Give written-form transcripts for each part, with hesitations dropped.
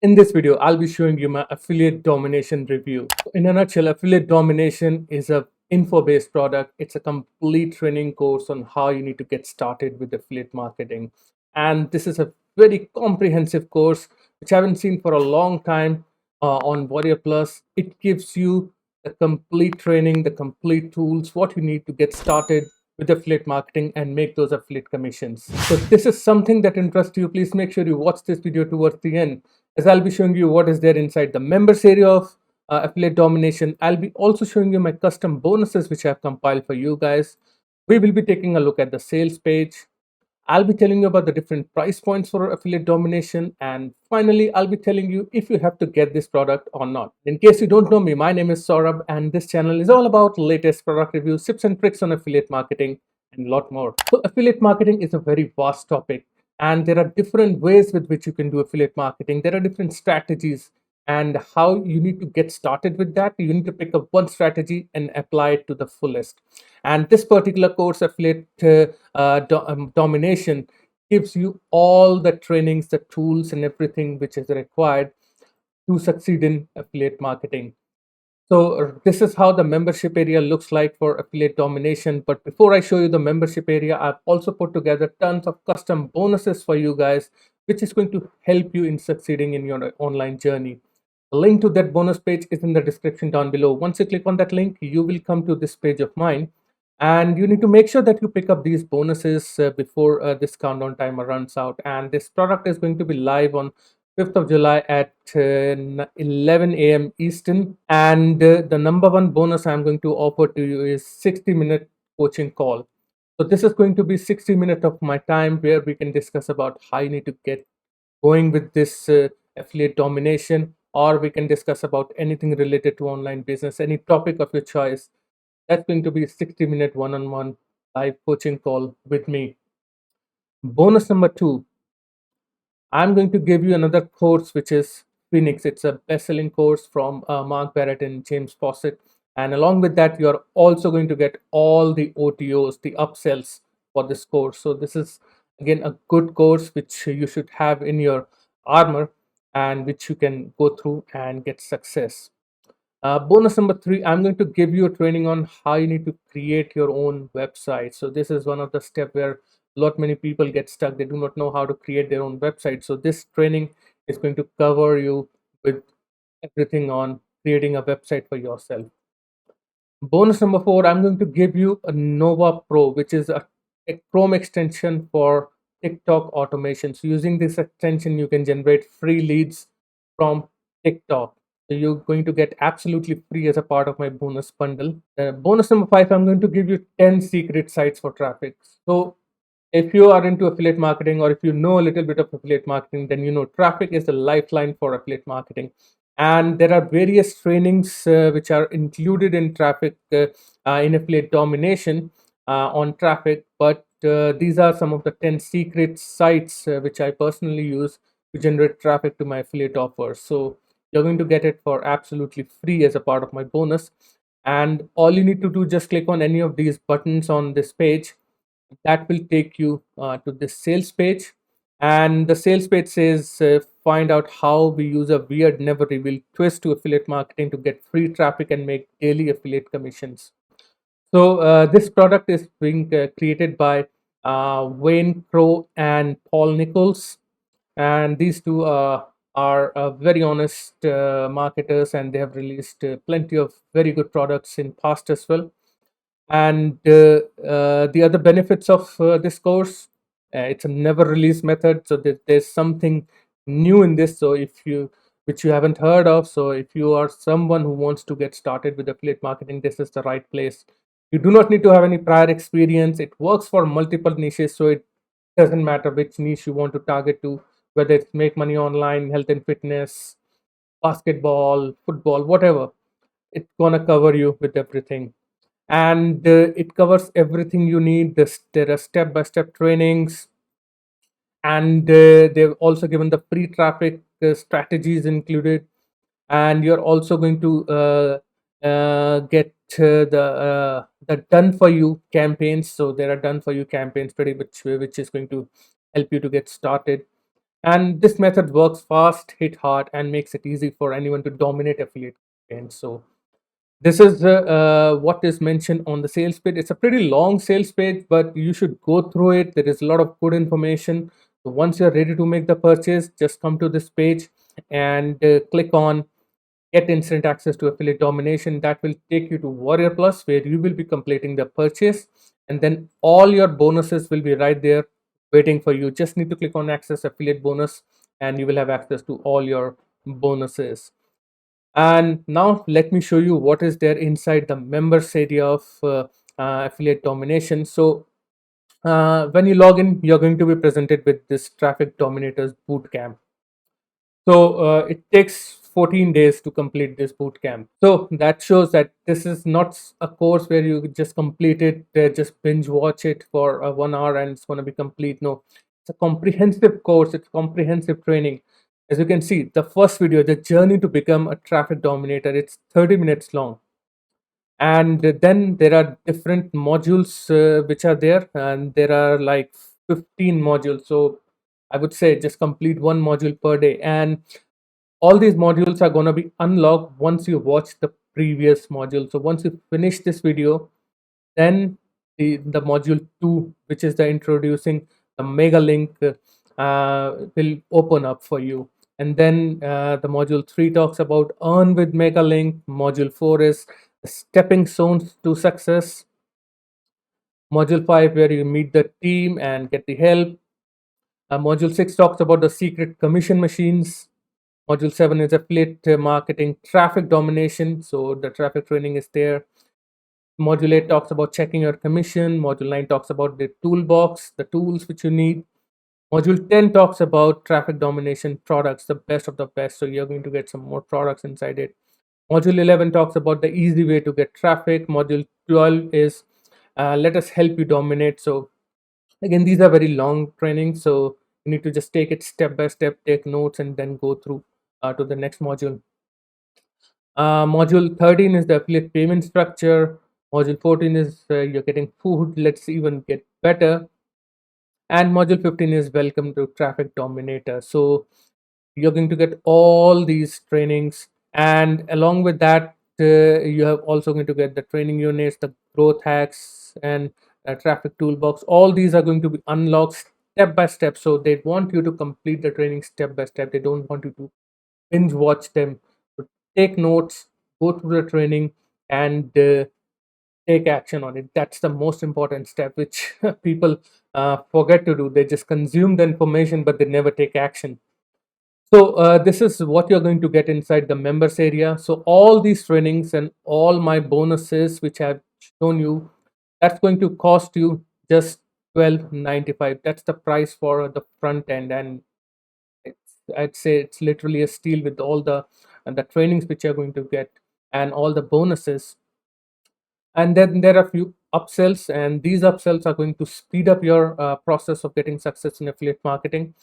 In this video, I'll be showing you my affiliate domination review. In a nutshell, affiliate domination is a info-based product. It's a complete training course on how you need to get started with affiliate marketing. And this is a very comprehensive course, which I haven't seen for a long time on Warrior Plus. It gives you the complete training, the complete tools, what you need to get started with affiliate marketing and make those affiliate commissions. So if this is something that interests you, please make sure you watch this video towards the end, as I'll be showing you what is there inside the members area of affiliate domination. I'll be also showing you my custom bonuses which I've compiled for you guys. We will be taking a look at the sales page. I'll be telling you about the different price points for affiliate domination, and finally I'll be telling you if you have to get this product or not. In case you don't know me, my name is Saurabh and this channel is all about latest product reviews, tips and tricks on affiliate marketing and a lot more. So affiliate marketing is a very vast topic and there are different ways with which you can do affiliate marketing. There are different strategies, and how you need to get started with that, you need to pick up one strategy and apply it to the fullest. And this particular course, affiliate domination, gives you all the trainings, the tools and everything which is required to succeed in affiliate marketing. So this is how the membership area looks like for affiliate domination. But before I show you the membership area, I've also put together tons of custom bonuses for you guys, which is going to help you in succeeding in your online journey. The link to that bonus page is in the description down below. Once you click on that link, you will come to this page of mine, and you need to make sure that you pick up these bonuses before this countdown timer runs out. And this product is going to be live on 5th of July at 11 a.m. Eastern. And the number one bonus I'm going to offer to you is 60-minute coaching call. So this is going to be 60 minutes of my time where we can discuss about how you need to get going with this affiliate domination, or we can discuss about anything related to online business, any topic of your choice. That's going to be a 60-minute one-on-one live coaching call with me. Bonus number 2, I'm going to give you another course, which is Phoenix. It's a best-selling course from Mark Barrett and James Fawcett. And along with that, you're also going to get all the OTOs, the upsells for this course. So this is, again, a good course which you should have in your armor and which you can go through and get success. Bonus number 3, I'm going to give you a training on how you need to create your own website. So this is one of the steps where many people get stuck. They do not know how to create their own website. So this training is going to cover you with everything on creating a website for yourself. Bonus number 4, I'm going to give you a Nova Pro, which is a Chrome extension for TikTok automation. So using this extension, you can generate free leads from TikTok. So you're going to get absolutely free as a part of my bonus bundle. Bonus number 5, I'm going to give you 10 secret sites for traffic. So if you are into affiliate marketing, or if you know a little bit of affiliate marketing, then you know traffic is the lifeline for affiliate marketing. And there are various trainings which are included in traffic, in affiliate domination on traffic. But these are some of the 10 secret sites which I personally use to generate traffic to my affiliate offers. So you're going to get it for absolutely free as a part of my bonus. And all you need to do, just click on any of these buttons on this page. That will take you to this sales page. And the sales page says find out how we use a weird, never revealed twist to affiliate marketing to get free traffic and make daily affiliate commissions. So this product is being created by Wayne Crow and Paul Nichols, and these two are very honest marketers, and they have released plenty of very good products in past as well. And the other benefits of this course, it's a never release method, so there's something new in this. So if you, which you haven't heard of, so if you are someone who wants to get started with affiliate marketing, this is the right place. You do not need to have any prior experience. It works for multiple niches, so it doesn't matter which niche you want to target to, whether it's make money online, health and fitness, basketball, football, whatever. It's gonna cover you with everything. And it covers everything you need. There are step-by-step trainings, and they've also given the free traffic strategies included. And you're also going to get the done for you campaigns. So there are done for you campaigns pretty much, which is going to help you to get started. And this method works fast, hit hard, and makes it easy for anyone to dominate affiliate campaigns. So this is what is mentioned on the sales page. It's a pretty long sales page, but you should go through it. There is a lot of good information. So once you're ready to make the purchase, just come to this page and click on get instant access to affiliate domination. That will take you to Warrior Plus, where you will be completing the purchase, and then all your bonuses will be right there waiting for you. Just need to click on access affiliate bonus, and you will have access to all your bonuses. And now let me show you what is there inside the members area of affiliate domination. So when you log in, you're going to be presented with this Traffic Dominators Bootcamp. So it takes 14 days to complete this boot camp. So that shows that this is not a course where you just complete it, just binge watch it for 1 hour and it's going to be complete. No, it's a comprehensive course, it's comprehensive training. As you can see, the first video, the journey to become a traffic dominator, it's 30 minutes long. And then there are different modules which are there, and there are like 15 modules. So I would say just complete one module per day, and all these modules are going to be unlocked once you watch the previous module. So once you finish this video, then the module 2, which is the introducing the mega link, will open up for you. And then the module 3 talks about earn with mega link. Module 4 is stepping stones to success. Module 5, where you meet the team and get the help. Module 6 talks about the secret commission machines. Module 7 is affiliate marketing traffic domination. So the traffic training is there. Module 8 talks about checking your commission. Module 9 talks about the toolbox, the tools which you need. Module 10 talks about traffic domination products, the best of the best. So you're going to get some more products inside it. Module 11 talks about the easy way to get traffic. Module 12 is let us help you dominate. So again, these are very long trainings. So you need to just take it step by step, take notes, and then go through to the next module. Module 13 is the affiliate payment structure. Module 14 is you're getting food. Let's even get better. And module 15 is welcome to traffic dominator. So you're going to get all these trainings, and along with that, you have also going to get the training units, the growth hacks, and traffic toolbox. All these are going to be unlocked step by step. So they want you to complete the training step by step. They don't want you to binge watch them. So take notes, go through the training, and take action on it. That's the most important step, which people forget to do. They just consume the information, but they never take action. So this is what you're going to get inside the members area. So all these trainings and all my bonuses, which I've shown you, that's going to cost you just 12.95. That's the price for the front end, and I'd say it's literally a steal with all the trainings which you're going to get and all the bonuses. And then there are a few upsells, and these upsells are going to speed up your process of getting success in affiliate marketing.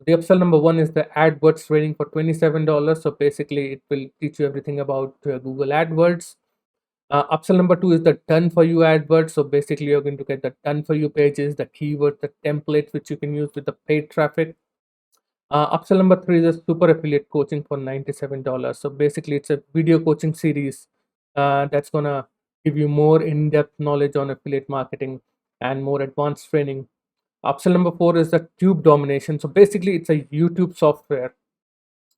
The upsell number 1 is the AdWords training for $27. So basically, it will teach you everything about Google AdWords. Upsell number 2 is the done for you AdWords. So basically, you're going to get the done for you pages, the keywords, the templates which you can use with the paid traffic. Upsell number 3 is a super affiliate coaching for $97. So basically, it's a video coaching series that's gonna give you more in-depth knowledge on affiliate marketing and more advanced training. Upsell number 4 is the tube domination. So basically, it's a YouTube software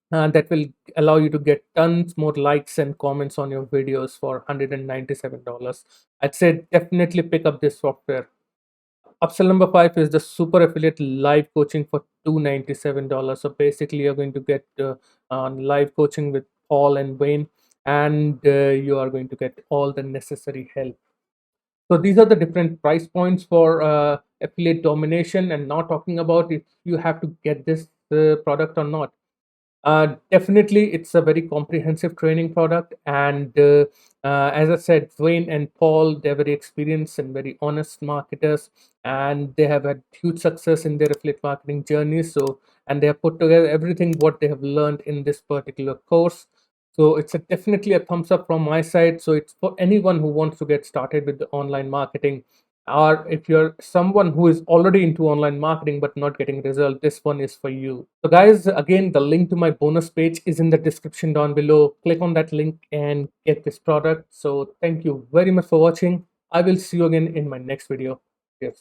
that will allow you to get tons more likes and comments on your videos for $197. I'd say definitely pick up this software. Upsell number 5 is the super affiliate live coaching for $297. So basically, you're going to get live coaching with Paul and Wayne, and you are going to get all the necessary help. So these are the different price points for affiliate domination, and not talking about if you have to get this product or not. Definitely, it's a very comprehensive training product, and as I said, Dwayne and Paul, they're very experienced and very honest marketers, and they have had huge success in their affiliate marketing journey. So, and they have put together everything what they have learned in this particular course. So, it's definitely a thumbs up from my side. So, it's for anyone who wants to get started with the online marketing. or if you're someone who is already into online marketing but not getting result, this one is for you. So guys, again, the link to my bonus page is in the description down below. Click on that link and get this product. So thank you very much for watching. I will see you again in my next video.